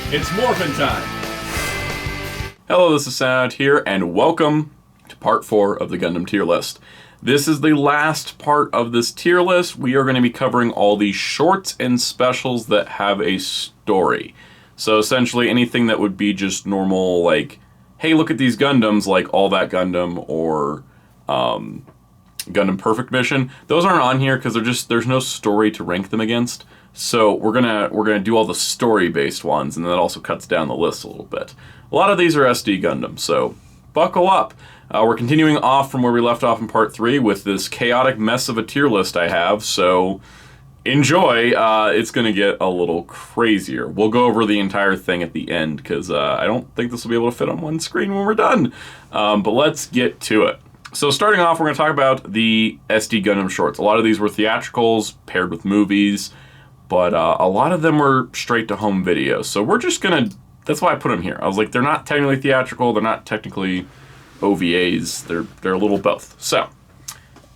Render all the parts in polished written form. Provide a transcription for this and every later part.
It's morphin' time! Hello, this is Soundout here, and welcome to part 4 of the Gundam tier list. This is the last part of this tier list. We are going to be covering all the shorts and specials that have a story. So essentially anything that would be just normal, like, hey, look at these Gundams, like All That Gundam or Gundam Perfect Mission. Those aren't on here because there's no story to rank them against. So we're gonna do all the story-based ones, and that also cuts down the list a little bit. A lot of these are SD Gundam, so buckle up. We're continuing off from where we left off in part 3 with this chaotic mess of a tier list I have, so enjoy. It's gonna get a little crazier. We'll go over the entire thing at the end, because I don't think this will be able to fit on one screen when we're done. But let's get to it. So starting off, we're going to talk about the SD Gundam shorts. A lot of these were theatricals paired with movies, but a lot of them were straight to home videos. So we're just going to, that's why I put them here. I was like, they're not technically theatrical, they're not technically OVAs, they're a little both. So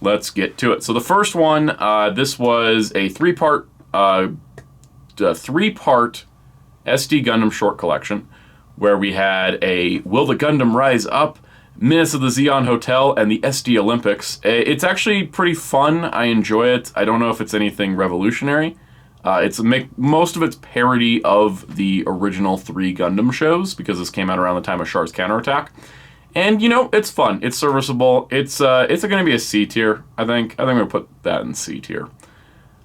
let's get to it. So the first one, this was a three-part SD Gundam short collection, where we had a Will the Gundam Rise Up?, Menace of the Zeon Hotel, and the SD Olympics. It's actually pretty fun. I enjoy it. I don't know if it's anything revolutionary. Most of it's parody of the original 3 Gundam shows, because this came out around the time of Char's Counterattack. And, you know, it's fun. It's serviceable. It's going to be a C tier, I think. I'm going to put that in C tier.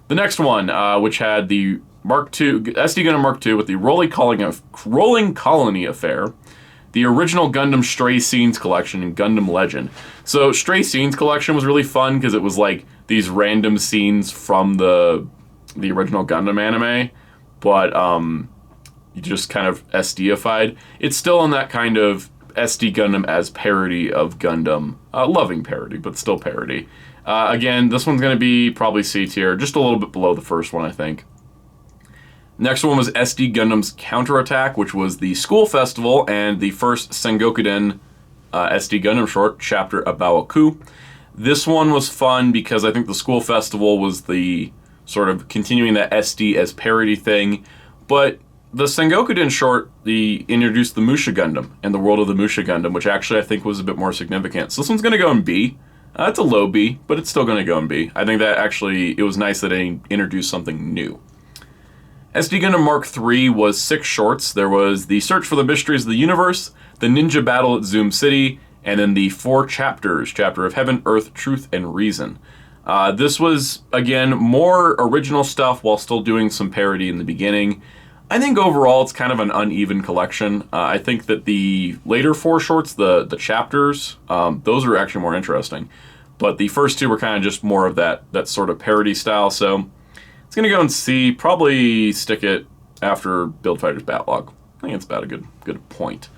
The next one, which had the Mark II, SD Gundam Mark II with the Rolling Colony Affair, the original Gundam Stray Scenes collection, and Gundam Legend. So Stray Scenes collection was really fun because it was like these random scenes from the original Gundam anime, but you just kind of SD-ified. It's still in that kind of SD Gundam as parody of Gundam, loving parody, but still parody. Again, this one's going to be probably C tier, just a little bit below the first one, I think. Next one was SD Gundam's Counterattack, which was the school festival and the first Sengokuden SD Gundam short, chapter Abaoku. This one was fun because I think the school festival was the sort of continuing that SD as parody thing, but the Sengokuden short, introduced the Musha Gundam and the world of the Musha Gundam, which actually I think was a bit more significant. So this one's going to go in B. It's a low B, but it's still going to go in B. I think that actually, it was nice that they introduced something new. SD Gundam Mark III was 6 shorts. There was the Search for the Mysteries of the Universe, the Ninja Battle at Zoom City, and then the 4 chapters, Chapter of Heaven, Earth, Truth, and Reason. This was, again, more original stuff while still doing some parody in the beginning. I think overall it's kind of an uneven collection. I think that the later 4 shorts, the chapters, those are actually more interesting. But the first 2 were kind of just more of that sort of parody style, so it's going to go in C, probably stick it after BuildDivers Bat Log. I think it's about a good point.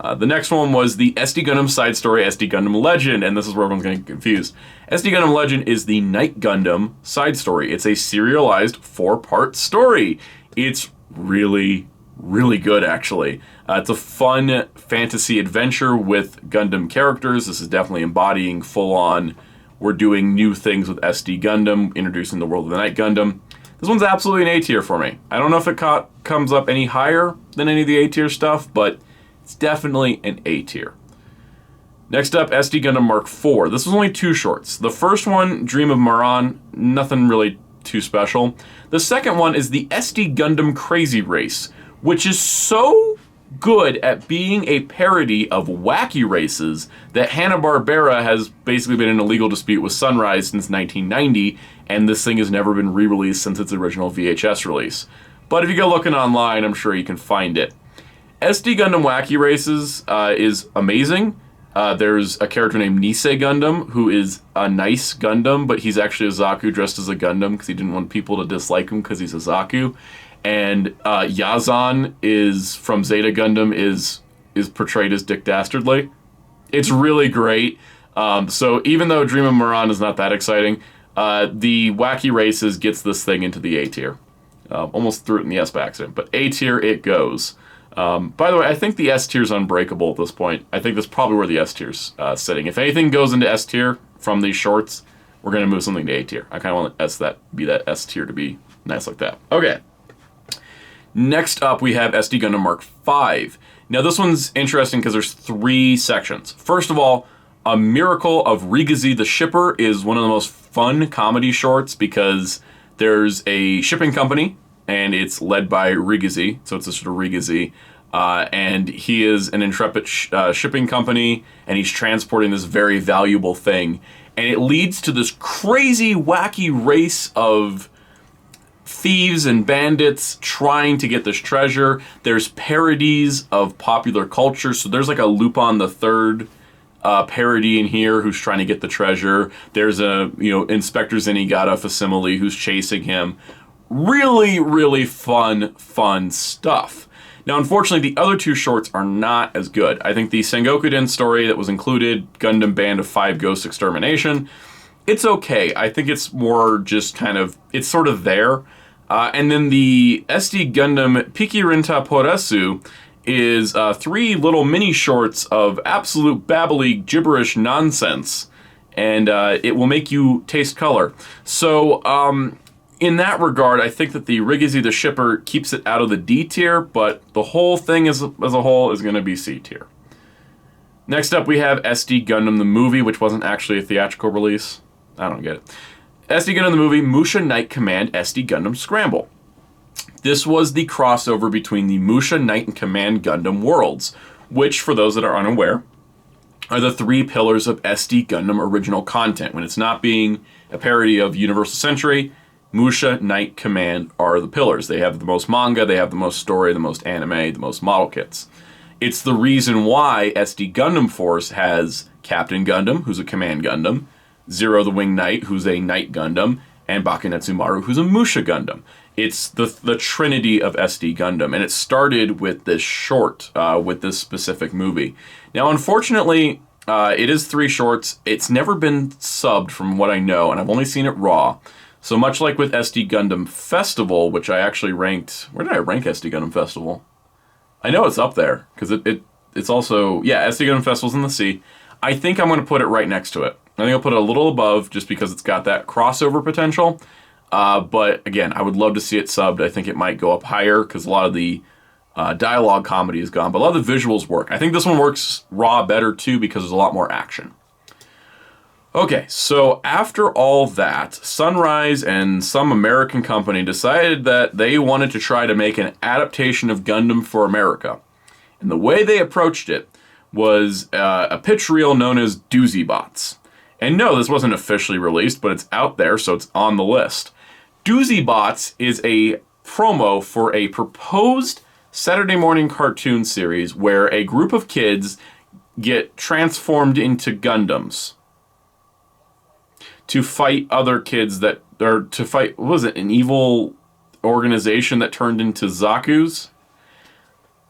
The next one was the SD Gundam side story, SD Gundam Legend, and this is where everyone's going to get confused. SD Gundam Legend is the Night Gundam side story. It's a serialized 4-part story. It's really, really good, actually. It's a fun fantasy adventure with Gundam characters. This is definitely embodying full-on, we're doing new things with SD Gundam, introducing the world of the Night Gundam. This one's absolutely an A tier for me. I don't know if it comes up any higher than any of the A tier stuff, but it's definitely an A tier. Next up, SD Gundam Mark IV. This was only 2 shorts. The first one, Dream of Maran, nothing really too special. The second one is the SD Gundam Crazy Race, which is so good at being a parody of wacky races that Hanna-Barbera has basically been in a legal dispute with Sunrise since 1990, and this thing has never been re-released since its original VHS release. But if you go looking online, I'm sure you can find it. SD Gundam Wacky Races is amazing. There's a character named Nisei Gundam, who is a nice Gundam, but he's actually a Zaku dressed as a Gundam because he didn't want people to dislike him because he's a Zaku. And Yazan is from Zeta Gundam is portrayed as Dick Dastardly. It's really great. So even though Dream of Maran is not that exciting, the Wacky Races gets this thing into the A tier. Almost threw it in the S by accident, but A tier it goes. By the way, I think the S tier is unbreakable at this point. I think that's probably where the S tier's sitting. If anything goes into S tier from these shorts, we're going to move something to A tier. I kind of want be that S tier to be nice like that. Okay. Next up, we have SD Gundam Mark 5. Now, this one's interesting because there's 3 sections. First of all, A Miracle of Rigazi the Shipper is one of the most fun comedy shorts because there's a shipping company, and it's led by Rigazi, so it's a sort of Rigazi, and he is an intrepid shipping company, and he's transporting this very valuable thing, and it leads to this crazy, wacky race of thieves and bandits trying to get this treasure. There's parodies of popular culture, so there's like a Lupin the Third parody in here who's trying to get the treasure. There's a, Inspector Zenigata facsimile who's chasing him. Really, really fun stuff. Now, unfortunately, the other 2 shorts are not as good. I think the Sengokuden story that was included, Gundam Band of 5 Ghost Extermination, it's okay. I think it's more just it's sort of there. And then the SD Gundam Pikirinta Poresu is 3 little mini shorts of absolute babbly gibberish nonsense, and it will make you taste color. So, in that regard, I think that the Rigazi the Shipper keeps it out of the D tier, but the whole thing as a whole is going to be C tier. Next up, we have SD Gundam the Movie, which wasn't actually a theatrical release. I don't get it. SD Gundam the Movie, Musha Knight Command SD Gundam Scramble. This was the crossover between the Musha Knight and Command Gundam worlds, which, for those that are unaware, are the 3 pillars of SD Gundam original content. When it's not being a parody of Universal Century, Musha, Knight, Command are the pillars. They have the most manga, they have the most story, the most anime, the most model kits. It's the reason why SD Gundam Force has Captain Gundam, who's a Command Gundam, Zero the Winged Knight, who's a Knight Gundam, and Bakunetsumaru, who's a Musha Gundam. It's the trinity of SD Gundam, and it started with this short, with this specific movie. Now, unfortunately, it is 3 shorts. It's never been subbed from what I know, and I've only seen it raw. So much like with SD Gundam Festival, which I actually ranked... Where did I rank SD Gundam Festival? I know it's up there, because it's also... Yeah, SD Gundam Festival's in the C. I think I'm going to put it right next to it. I think I'll put it a little above, just because it's got that crossover potential. But again, I would love to see it subbed. I think it might go up higher, because a lot of the dialogue comedy is gone, but a lot of the visuals work. I think this one works raw better, too, because there's a lot more action. Okay, so after all that, Sunrise and some American company decided that they wanted to try to make an adaptation of Gundam for America. And the way they approached it was a pitch reel known as Doozybots. And no, this wasn't officially released, but it's out there, so it's on the list. Doozybots is a promo for a proposed Saturday morning cartoon series where a group of kids get transformed into Gundams to fight other kids to fight, what was it, an evil organization that turned into Zaku's?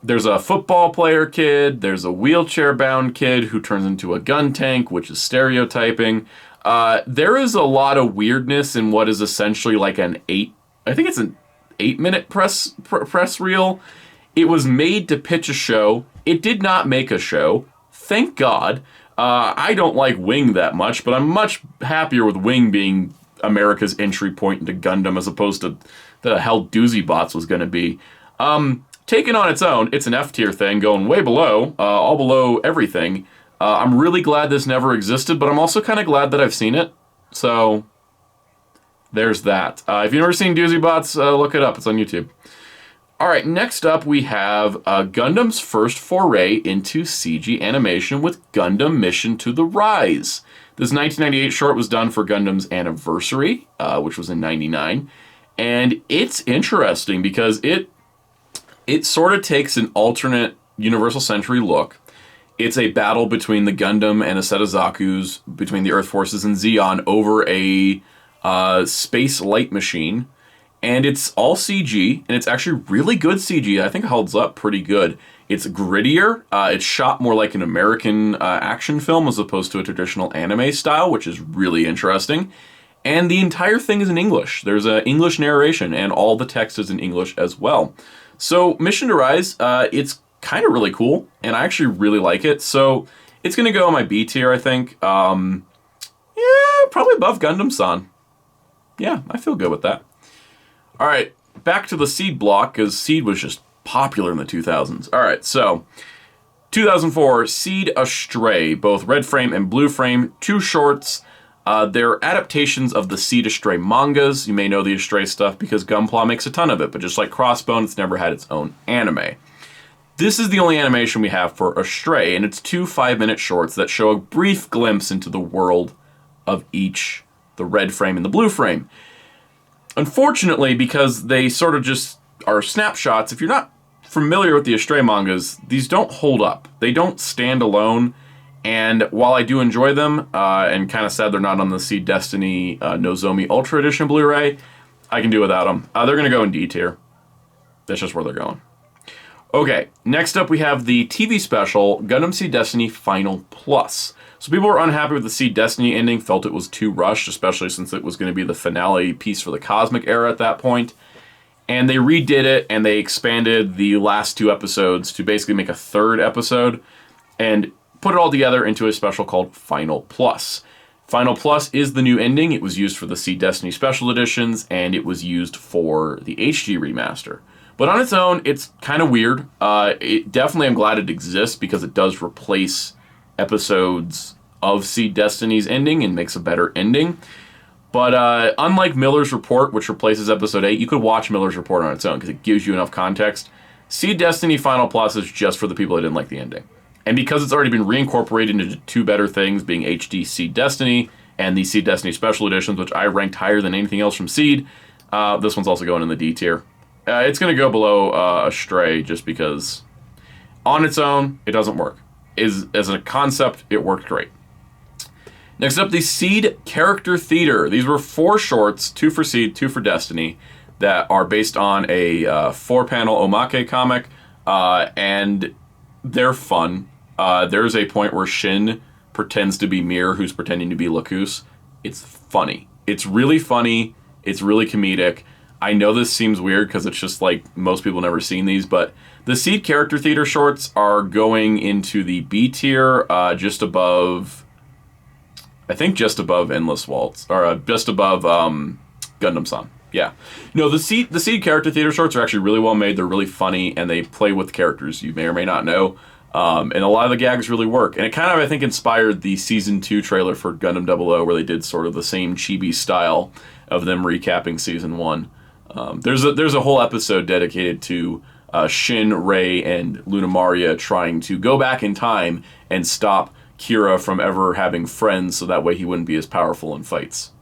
There's a football player kid, there's a wheelchair-bound kid who turns into a gun tank, which is stereotyping. There is a lot of weirdness in what is essentially like I think it's an 8-minute press reel. It was made to pitch a show. It did not make a show. Thank God. I don't like Wing that much, but I'm much happier with Wing being America's entry point into Gundam as opposed to the hell Doozybots was going to be. Taken on its own, it's an F-tier thing, going way below, all below everything. I'm really glad this never existed, but I'm also kind of glad that I've seen it. So, there's that. If you've never seen Doozybots, look it up. It's on YouTube. Alright, next up we have Gundam's first foray into CG animation with Gundam Mission to the Rise. This 1998 short was done for Gundam's anniversary, which was in 99. And it's interesting because it sort of takes an alternate Universal Century look. It's a battle between the Gundam and a set of Zaku's, between the Earth Forces and Zeon, over a space light machine. And it's all CG, and it's actually really good CG. I think it holds up pretty good. It's grittier. It's shot more like an American action film as opposed to a traditional anime style, which is really interesting. And the entire thing is in English. There's an English narration, and all the text is in English as well. So, Mission to Rise, it's kind of really cool, and I actually really like it. So, it's going to go on my B tier, I think. Yeah, probably above Gundam-san. Yeah, I feel good with that. Alright, back to the Seed block, because Seed was just popular in the 2000s. All right, so 2004, Seed Astray, both red frame and blue frame, 2 shorts. They're adaptations of the Seed Astray mangas. You may know the Astray stuff because Gunpla makes a ton of it, but just like Crossbone, it's never had its own anime. This is the only animation we have for Astray, and it's 2 5-minute shorts that show a brief glimpse into the world of each, the red frame and the blue frame. Unfortunately, because they sort of just are snapshots, if you're not familiar with the Astray mangas, these don't hold up. They don't stand alone. And while I do enjoy them, and kind of sad they're not on the Seed Destiny Nozomi Ultra Edition Blu-ray, I can do without them. They're going to go in D tier. That's just where they're going. Okay, next up we have the TV special, Gundam Seed Destiny Final Plus. So people were unhappy with the Seed Destiny ending, felt it was too rushed, especially since it was going to be the finale piece for the Cosmic Era at that point. And they redid it, and they expanded the last 2 episodes to basically make a 3rd episode. And put it all together into a special called Final Plus. Final Plus is the new ending. It was used for the Seed Destiny Special Editions, and it was used for the HD remaster. But on its own, it's kind of weird. Definitely I'm glad it exists because it does replace episodes of Seed Destiny's ending and makes a better ending. But unlike Miller's Report, which replaces Episode 8, you could watch Miller's Report on its own because it gives you enough context. Seed Destiny Final Plus is just for the people that didn't like the ending. And because it's already been reincorporated into 2 better things, being HD Seed Destiny and the Seed Destiny Special Editions, which I ranked higher than anything else from Seed, this one's also going in the D tier. It's going to go below Astray just because on its own, it doesn't work. As a concept, it worked great. Next up, the Seed Character Theater. These were 4 shorts, 2 for Seed, 2 for Destiny, that are based on a 4-panel omake comic, and they're fun. There's a point where Shin pretends to be Mir, who's pretending to be Lacus. It's funny. It's really funny. It's really comedic. I know this seems weird because it's just like most people never seen these, but the Seed Character Theater shorts are going into the B tier, just above, I think just above Endless Waltz, or just above Gundam-san. Yeah. No, the Seed Character Theater shorts are actually really well made. They're really funny, and they play with characters you may or may not know. And a lot of the gags really work. And it kind of, I think, inspired the Season 2 trailer for Gundam 00, where they did sort of the same chibi style of them recapping Season 1. There's a whole episode dedicated to Shin, Rei, and Luna Maria trying to go back in time and stop Kira from ever having friends so that way he wouldn't be as powerful in fights.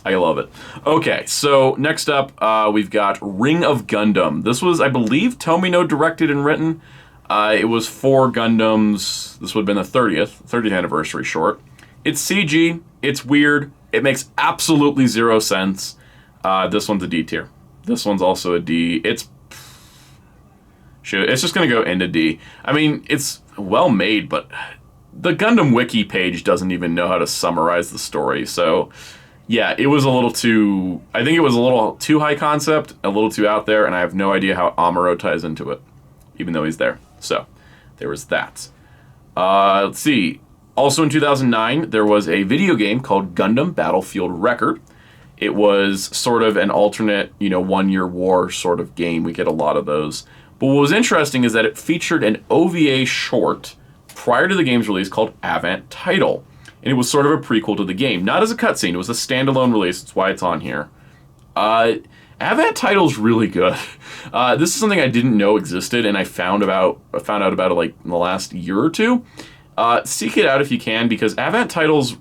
I love it. Okay, so next up, we've got Ring of Gundam. This was, I believe, Tomino directed and written. It was 4 Gundams. This would have been the 30th anniversary short. It's CG. It's weird. It makes absolutely 0 sense. This one's a D tier. This one's also a D. It's just going to go into D. I mean, it's well made, but the Gundam Wiki page doesn't even know how to summarize the story, so yeah, it was a little too, I think it was a little too high concept, a little too out there, and I have no idea how Amuro ties into it, even though he's there. So, there was that. Let's see. Also in 2009, there was a video game called Gundam Battlefield Record. It was sort of an alternate, 1-year war sort of game. We get a lot of those. But what was interesting is that it featured an OVA short prior to the game's release called Avant Title. And it was sort of a prequel to the game. Not as a cutscene, it was a standalone release. That's why it's on here. Avant Title's really good. This is something I didn't know existed, and I found out about it like in the last year or 2. Seek it out if you can, because Avant Title's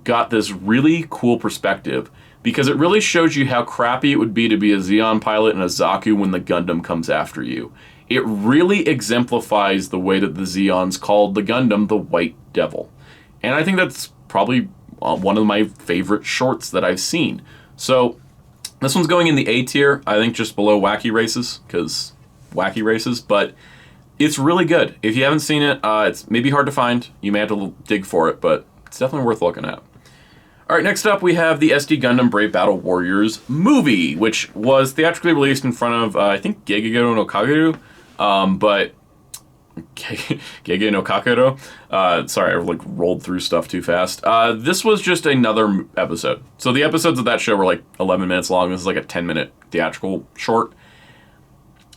got this really cool perspective, because it really shows you how crappy it would be to be a Zeon pilot in a Zaku when the Gundam comes after you. It really exemplifies the way that the Zeons called the Gundam the White Devil. And I think that's probably one of my favorite shorts that I've seen. So this one's going in the A tier, I think just below Wacky Races, because Wacky Races, but it's really good. If you haven't seen it, it's maybe hard to find. You may have to dig for it, but it's definitely worth looking at. All right, next up we have the SD Gundam Brave Battle Warriors movie, which was theatrically released in front of, I think, Geigoro no Kageru, but Gege no Kakero. Sorry, I like rolled through stuff too fast. This was just another episode. So the episodes of that show were like 11 minutes long. This is like a 10-minute theatrical short.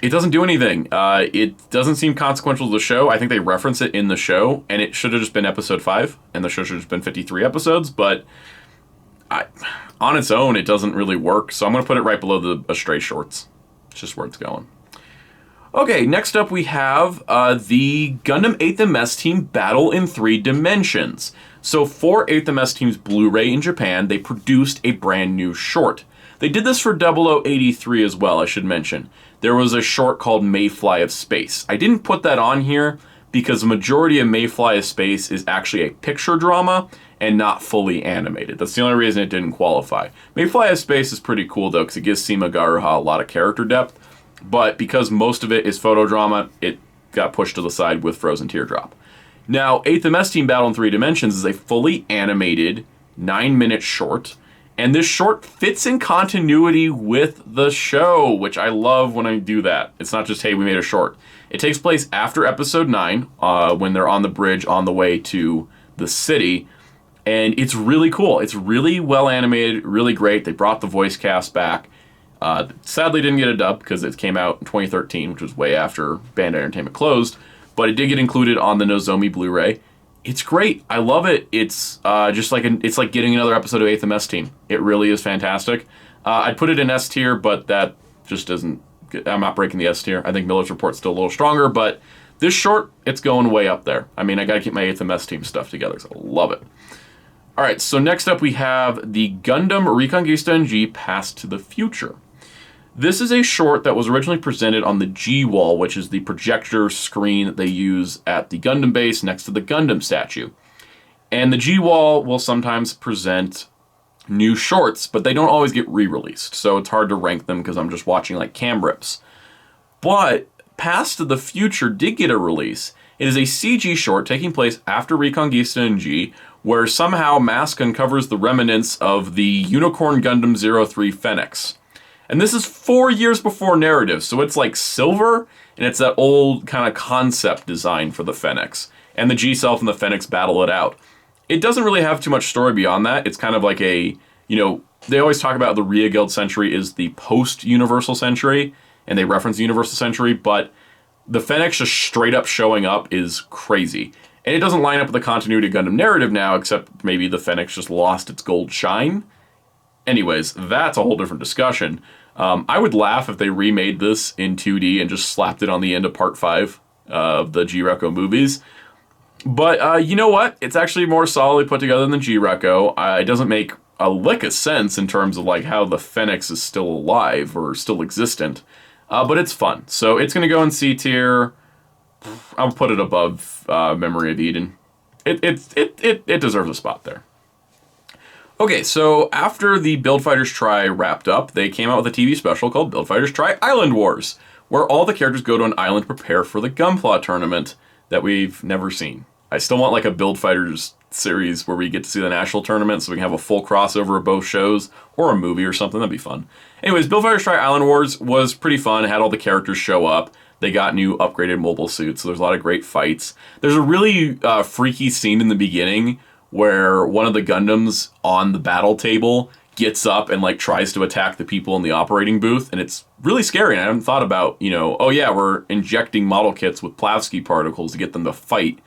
It doesn't do anything. It doesn't seem consequential to the show. I think they reference it in the show, and it should have just been episode 5, and the show should have just been 53 episodes, but on its own, it doesn't really work, so I'm going to put it right below the Astray shorts. It's just where it's going. Okay, next up we have the Gundam 8th MS Team Battle in 3 Dimensions. So for 8th MS Team's Blu-ray in Japan, they produced a brand new short. They did this for 0083 as well, I should mention. There was a short called Mayfly of Space. I didn't put that on here because the majority of Mayfly of Space is actually a picture drama and not fully animated. That's the only reason it didn't qualify. Mayfly of Space is pretty cool though, because it gives Sima Garuha a lot of character depth, but because most of it is photo drama, it got pushed to the side with Frozen Teardrop. Now, 8th MS Team Battle in 3 Dimensions is a fully animated 9-minute short, and this short fits in continuity with the show, which I love when I do that. It's not just, hey, we made a short. It takes place after episode 9, when they're on the bridge on the way to the city, and it's really cool. It's really well animated, really great. They brought the voice cast back. Sadly didn't get a dub because it came out in 2013, which was way after Bandai Entertainment closed, but it did get included on the Nozomi Blu-ray. It's great. I love it. It's just like it's like getting another episode of 8th MS Team. It really is fantastic. I'd put it in S tier, but that just doesn't. I'm not breaking the S tier. I think Miller's Report's still a little stronger, but this short, it's going way up there. I mean, I got to keep my 8th MS Team stuff together, so I love it. All right, so next up we have the Gundam Reconquista NG Past to the Future. This is a short that was originally presented on the G-Wall, which is the projector screen that they use at the Gundam base next to the Gundam statue. And the G-Wall will sometimes present new shorts, but they don't always get re-released, so it's hard to rank them because I'm just watching like cam rips. But Past to the Future did get a release. It is a CG short taking place after Reconquista NG, where somehow Mask uncovers the remnants of the Unicorn Gundam 03 Phoenix. And this is 4 years before narrative, so it's like silver, and it's that old kind of concept design for the Phoenix. And the G-Self and the Phoenix battle it out. It doesn't really have too much story beyond that. It's kind of like a, you know, they always talk about the Ria Guild century is the post-Universal century, and they reference the Universal century, but the Phoenix just straight up showing up is crazy. And it doesn't line up with the continuity of Gundam narrative now, except maybe the Phoenix just lost its gold shine. Anyways, that's a whole different discussion. I would laugh if they remade this in 2D and just slapped it on the end of Part 5 of the G-Reco movies. But you know what? It's actually more solidly put together than the G-Reco. It doesn't make a lick of sense in terms of like how the Phoenix is still alive or still existent. But it's fun. So it's going to go in C tier. I'll put it above Memory of Eden. It deserves a spot there. Okay, so after the Build Fighters Try wrapped up, they came out with a TV special called Build Fighters Try Island Wars, where all the characters go to an island to prepare for the Gunpla tournament that we've never seen. I still want like a Build Fighters series where we get to see the national tournament so we can have a full crossover of both shows, or a movie or something. That'd be fun. Anyways, Build Fighters Try Island Wars was pretty fun. It had all the characters show up. They got new upgraded mobile suits, so there's a lot of great fights. There's a really freaky scene in the beginning where one of the Gundams on the battle table gets up and like tries to attack the people in the operating booth, and it's really scary. And I haven't thought about, you know, oh yeah, we're injecting model kits with Plavsky particles to get them to fight.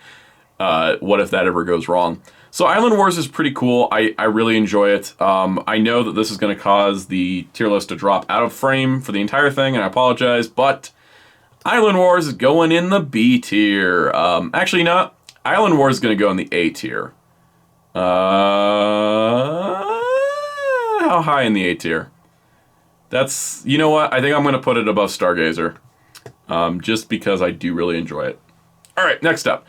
What if that ever goes wrong? So Island Wars is pretty cool. I really enjoy it. I know that this is going to cause the tier list to drop out of frame for the entire thing, and I apologize, but Island Wars is going in the B tier. Actually, no. Island Wars is going to go in the A tier. How high in the A tier? That's, you know what? I think I'm going to put it above Stargazer. Just because I do really enjoy it. Alright, next up.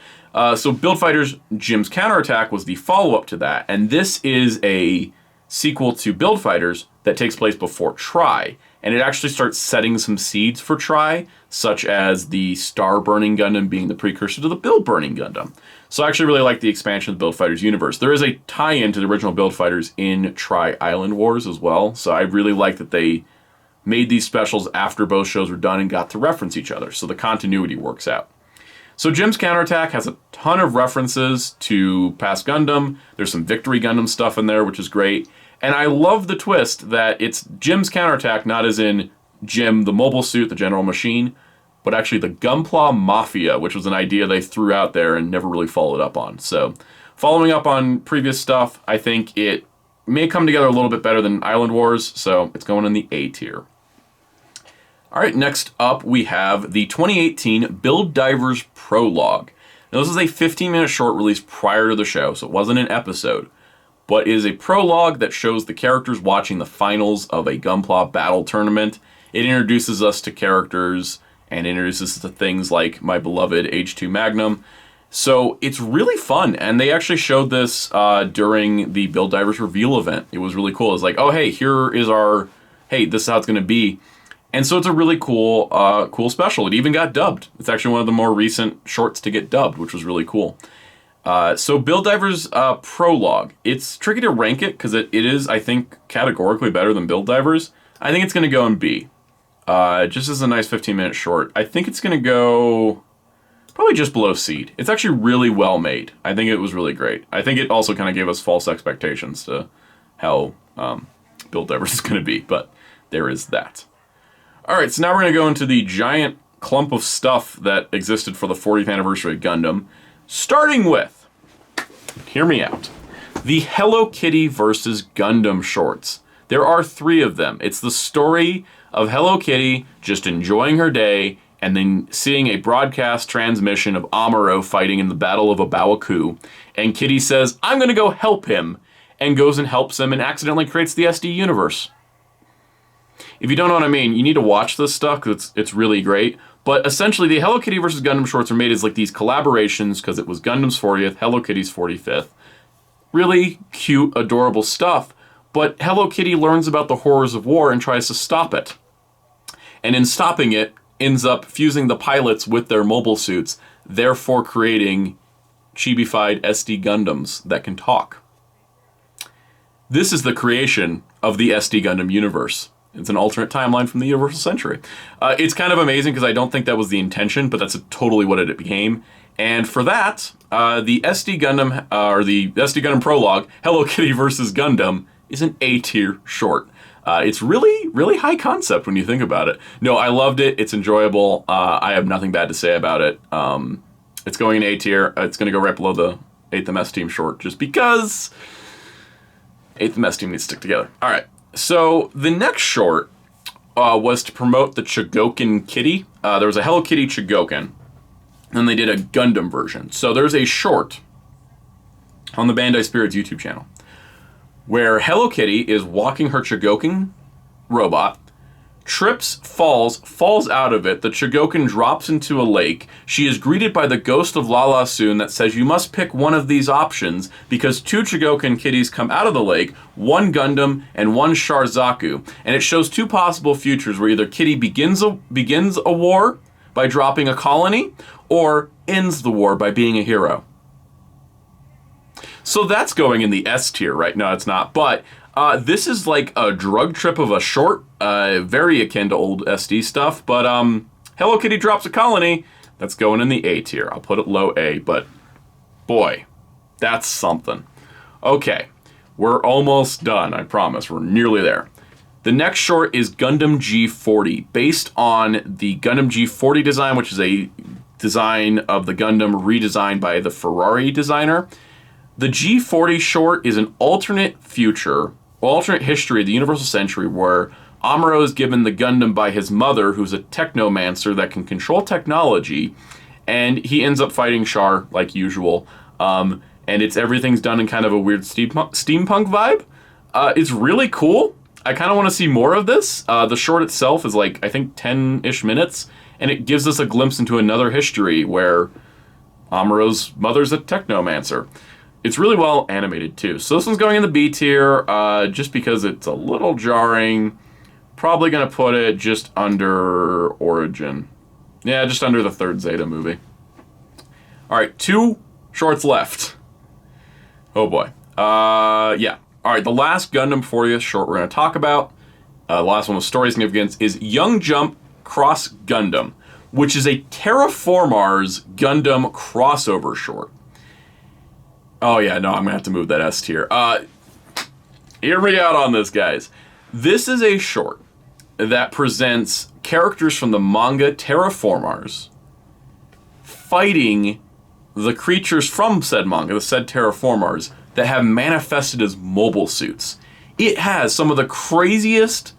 So Build Fighters Jim's Counterattack was the follow-up to that. And this is a sequel to Build Fighters that takes place before Try. And it actually starts setting some seeds for Try, such as the Star Burning Gundam being the precursor to the Build Burning Gundam. So I actually really like the expansion of the Build Fighters universe. There is a tie-in to the original Build Fighters in Try Island Wars as well. So I really like that they made these specials after both shows were done and got to reference each other. So the continuity works out. So Jim's Counterattack has a ton of references to past Gundam. There's some Victory Gundam stuff in there, which is great. And I love the twist that it's Jim's Counterattack, not as in Jim, the mobile suit, the general machine, but actually the Gunpla Mafia, which was an idea they threw out there and never really followed up on. So following up on previous stuff, I think it may come together a little bit better than Island Wars, so it's going in the A tier. All right, next up we have the 2018 BuildDivers Prologue. Now this is a 15-minute short release prior to the show, so it wasn't an episode, but it is a prologue that shows the characters watching the finals of a Gunpla battle tournament. It introduces us to characters and introduces us to things like my beloved H2 Magnum. So it's really fun, and they actually showed this during the BuildDivers reveal event. It was really cool. It's like, oh hey, here is our, hey, this is how it's going to be. And so it's a really cool cool special. It even got dubbed. It's actually one of the more recent shorts to get dubbed, which was really cool. So BuildDivers Prologue. It's tricky to rank it because it is, I think, categorically better than BuildDivers. I think it's going to go in B. Just as a nice 15-minute short. I think it's going to go probably just below Seed. It's actually really well made. I think it was really great. I think it also kind of gave us false expectations to how BuildDivers is going to be, but there is that. All right, so now we're going to go into the giant clump of stuff that existed for the 40th anniversary of Gundam, starting with, hear me out, the Hello Kitty versus Gundam shorts. There are 3 of them. It's the story of Hello Kitty just enjoying her day and then seeing a broadcast transmission of Amuro fighting in the Battle of Obawaku, and Kitty says, I'm going to go help him, and goes and helps him and accidentally creates the SD universe. If you don't know what I mean, you need to watch this stuff because it's really great. But essentially, the Hello Kitty versus Gundam shorts are made as like these collaborations because it was Gundam's 40th, Hello Kitty's 45th. Really cute, adorable stuff. But Hello Kitty learns about the horrors of war and tries to stop it. And in stopping it, ends up fusing the pilots with their mobile suits, therefore creating chibified SD Gundams that can talk. This is the creation of the SD Gundam universe. It's an alternate timeline from the Universal Century. It's kind of amazing because I don't think that was the intention, but that's totally what it became. And for that, the SD Gundam, or the SD Gundam Prologue, Hello Kitty versus Gundam, is an A tier short. It's really, really high concept when you think about it. No, I loved it. It's enjoyable. I have nothing bad to say about it. It's going in A tier. It's going to go right below the 8th MS Team short just because 8th MS Team needs to stick together. All right. So the next short was to promote the Chogokin Kitty. There was a Hello Kitty Chogokin, and they did a Gundam version. So there's a short on the Bandai Spirits YouTube channel where Hello Kitty is walking her Chogokin robot, trips, falls out of it. The Chogokin drops into a lake. She is greeted by the ghost of Lala Soon that says you must pick one of these options because 2 Chogokin kitties come out of the lake, 1 Gundam and 1 Sharzaku. And it shows 2 possible futures where either Kitty begins a war by dropping a colony or ends the war by being a hero. So that's going in the S tier, right? No, it's not. But this is like a drug trip of a short, very akin to old SD stuff. But Hello Kitty drops a colony. That's going in the A tier. I'll put it low A, but boy, that's something. Okay, we're almost done, I promise. We're nearly there. The next short is Gundam G40, based on the Gundam G40 design, which is a design of the Gundam redesigned by the Ferrari designer. The G40 short is an alternate history of the Universal Century where Amuro is given the Gundam by his mother, who's a technomancer that can control technology, and he ends up fighting Char like usual. And everything's done in kind of a weird steampunk vibe. It's really cool. I kind of want to see more of this. The short itself is like, I think 10-ish minutes, and it gives us a glimpse into another history where Amuro's mother's a technomancer. It's really well animated too. So this one's going in the B tier just because it's a little jarring. Probably going to put it just under Origin. Yeah, just under the 3rd Zeta movie. All right, 2 shorts left. Oh boy. Yeah. All right, the last Gundam 40th short we're going to talk about, the last one with story significance, is Young Jump Cross Gundam. which is a Terraformars Gundam crossover short. Oh yeah, no, I'm gonna have to move that S tier. Hear me out on this, guys. This is a short that presents characters from the manga Terraformars fighting the creatures from said manga, the said Terraformars, that have manifested as mobile suits. It has some of the craziest,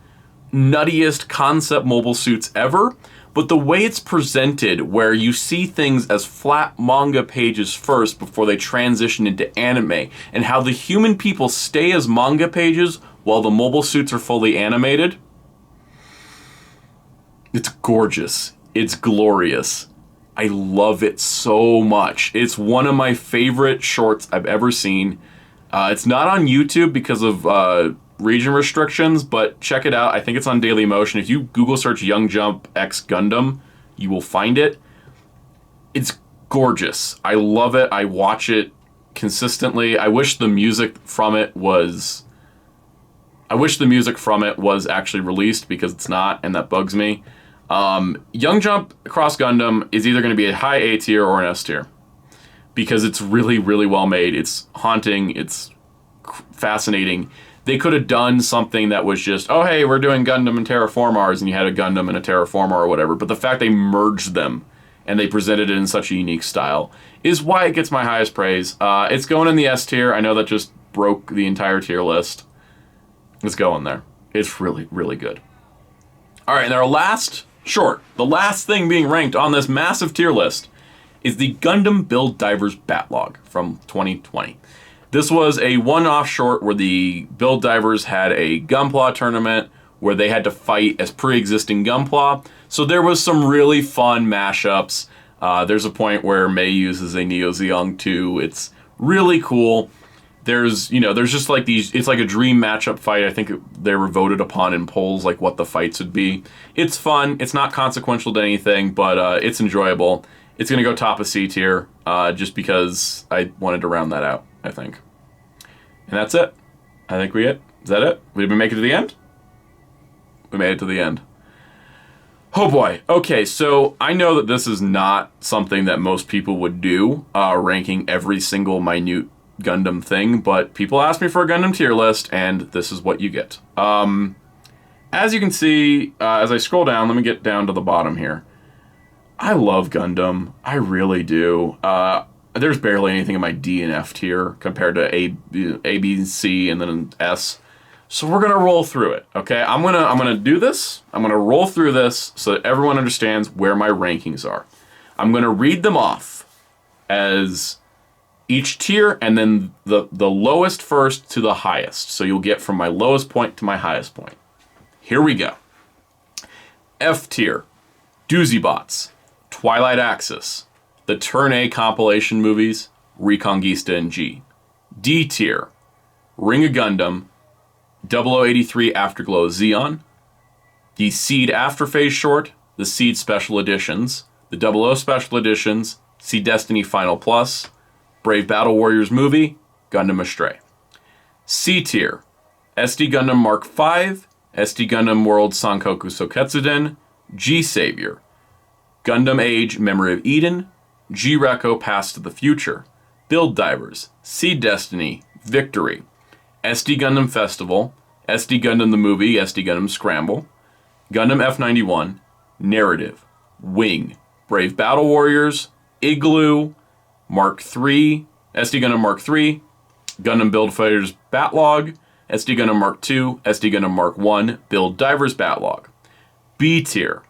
nuttiest concept mobile suits ever, but the way it's presented, where you see things as flat manga pages first before they transition into anime, and how the human people stay as manga pages while the mobile suits are fully animated, it's gorgeous. It's glorious. I love it so much. It's one of my favorite shorts I've ever seen. It's not on YouTube because of region restrictions, but check it out. I think it's on Dailymotion. If you Google search Young Jump X Gundam, you will find it. It's gorgeous. I love it. I watch it consistently. I wish the music from it was actually released, because it's not, and that bugs me. Young Jump Cross Gundam is either going to be a high A tier or an S tier, because it's really, really well made. It's haunting. It's fascinating. They could have done something that was just, oh, hey, we're doing Gundam and Terraformars, and you had a Gundam and a Terraformar or whatever. But the fact they merged them and they presented it in such a unique style is why it gets my highest praise. It's going in the S tier. I know that just broke the entire tier list. It's going there. It's really, really good. All right, and our last short, the last thing being ranked on this massive tier list, is the Gundam BuildDivers Bat Log from 2020. This was a one-off short where the BuildDivers had a Gunpla tournament where they had to fight as pre-existing Gunpla. So there was some really fun mashups. There's a point where Mei uses a Neo Zeong 2. It's really cool. There's just like these, it's like a dream matchup fight. I think they were voted upon in polls, like what the fights would be. It's fun. It's not consequential to anything, but it's enjoyable. It's going to go top of C tier, just because I wanted to round that out, I think. And that's it. I think is that it? Did we make it to the end? We made it to the end. Oh boy. Okay, so I know that this is not something that most people would do, ranking every single minute Gundam thing, but people ask me for a Gundam tier list, and this is what you get. As you can see, as I scroll down, let me get down to the bottom here. I love Gundam. I really do. There's barely anything in my D and F tier compared to A, B, C, and then an S. So we're gonna roll through it, okay? I'm gonna do this. I'm gonna roll through this so that everyone understands where my rankings are. I'm gonna read them off as each tier, and then the lowest first to the highest. So you'll get from my lowest point to my highest point. Here we go. F tier, Doozybots, Twilight Axis, the Turn A compilation movies, Reconquista and G. D tier, Ring of Gundam, 0083 Afterglow Zeon, the Seed Afterphase short, the Seed Special Editions, the 00 Special Editions, Seed Destiny Final Plus, Brave Battle Warriors movie, Gundam Astray. C tier, SD Gundam Mark V, SD Gundam World Sankoku Soketsuden, G-Savior, Gundam Age Memory of Eden, G-Reco Past to the Future, BuildDivers, Seed Destiny, Victory, SD Gundam Festival, SD Gundam the Movie, SD Gundam Scramble, Gundam F91, Narrative, Wing, Brave Battle Warriors, Igloo, Mark III, SD Gundam Mark III, Gundam BuildDivers Bat Log, SD Gundam Mark II, SD Gundam Mark I, BuildDivers Bat Log. B tier,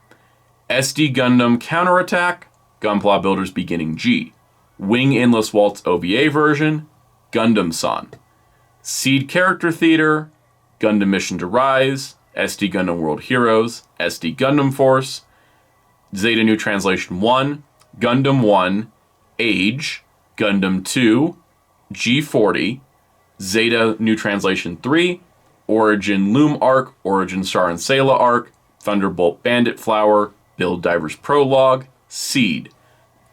SD Gundam Counterattack, Gunpla Builders Beginning G, Wing Endless Waltz OVA version, Gundam San. Seed Character Theater, Gundam Mission to Rise, SD Gundam World Heroes, SD Gundam Force, Zeta New Translation 1, Gundam 1, Age, Gundam 2, G40, Zeta New Translation 3, Origin Loom Arc, Origin Star and Sayla Arc, Thunderbolt Bandit Flower, BuildDivers Prologue, Seed,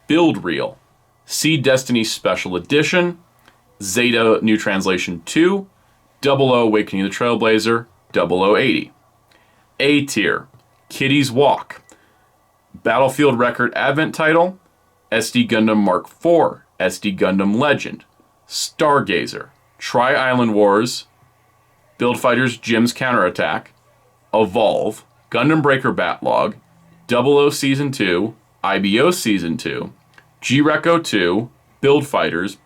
Build Reel, Seed Destiny Special Edition, Zeta New Translation 2, 00 Awakening of the Trailblazer, 0080. A tier, Kitty's Walk, Battlefield Record Advent title, SD Gundam Mark IV, SD Gundam Legend, Stargazer, Tri-Island Wars, Build Fighters Jim's Counterattack, Evolve, Gundam Breaker Bat Log, 00 Season 2, IBO Season 2, G-Reco 2, Build Fighters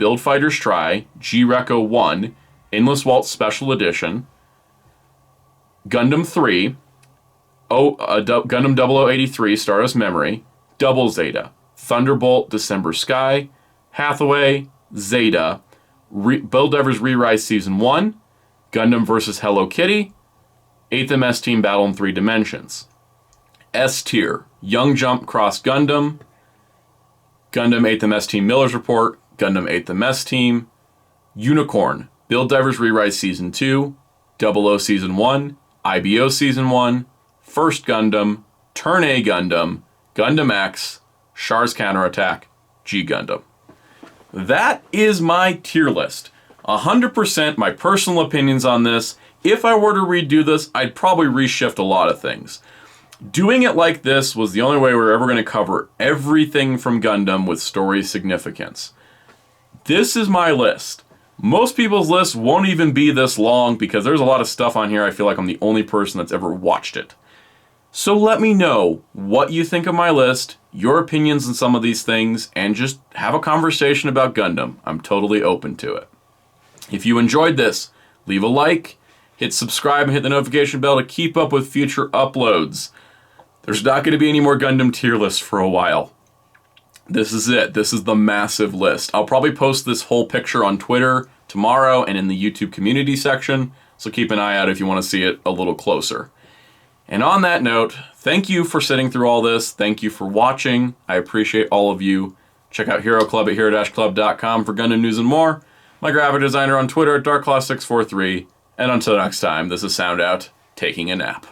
Tri, G-Reco 1, Endless Waltz Special Edition, Gundam 3, Gundam 0083 Stardust Memory, Double Zeta, Thunderbolt December Sky, Hathaway, Zeta, BuildDivers Re-Rise Season 1, Gundam vs. Hello Kitty, 8th MS Team Battle in 3 Dimensions. S Tier, Young Jump Cross Gundam, Gundam 8th MS Team Miller's Report, Gundam 8th MS Team, Unicorn, BuildDivers Re-Rise Season 2, 00 Season 1, IBO Season 1, First Gundam, Turn A Gundam, Gundam X, Char's Counterattack, G Gundam. That is my tier list. 100% my personal opinions on this. If I were to redo this, I'd probably reshift a lot of things. Doing it like this was the only way we were ever going to cover everything from Gundam with story significance. This is my list. Most people's lists won't even be this long because there's a lot of stuff on here I feel like I'm the only person that's ever watched it. So let me know what you think of my list, your opinions on some of these things, and just have a conversation about Gundam. I'm totally open to it. If you enjoyed this, leave a like, hit subscribe, and hit the notification bell to keep up with future uploads. There's not going to be any more Gundam tier lists for a while. This is it. This is the massive list. I'll probably post this whole picture on Twitter tomorrow and in the YouTube community section, so keep an eye out if you want to see it a little closer. And on that note, thank you for sitting through all this. Thank you for watching. I appreciate all of you. Check out Hero Club at hero-club.com for Gundam news and more. My graphic designer on Twitter at darkclaw643. And until next time, this is Soundout taking a nap.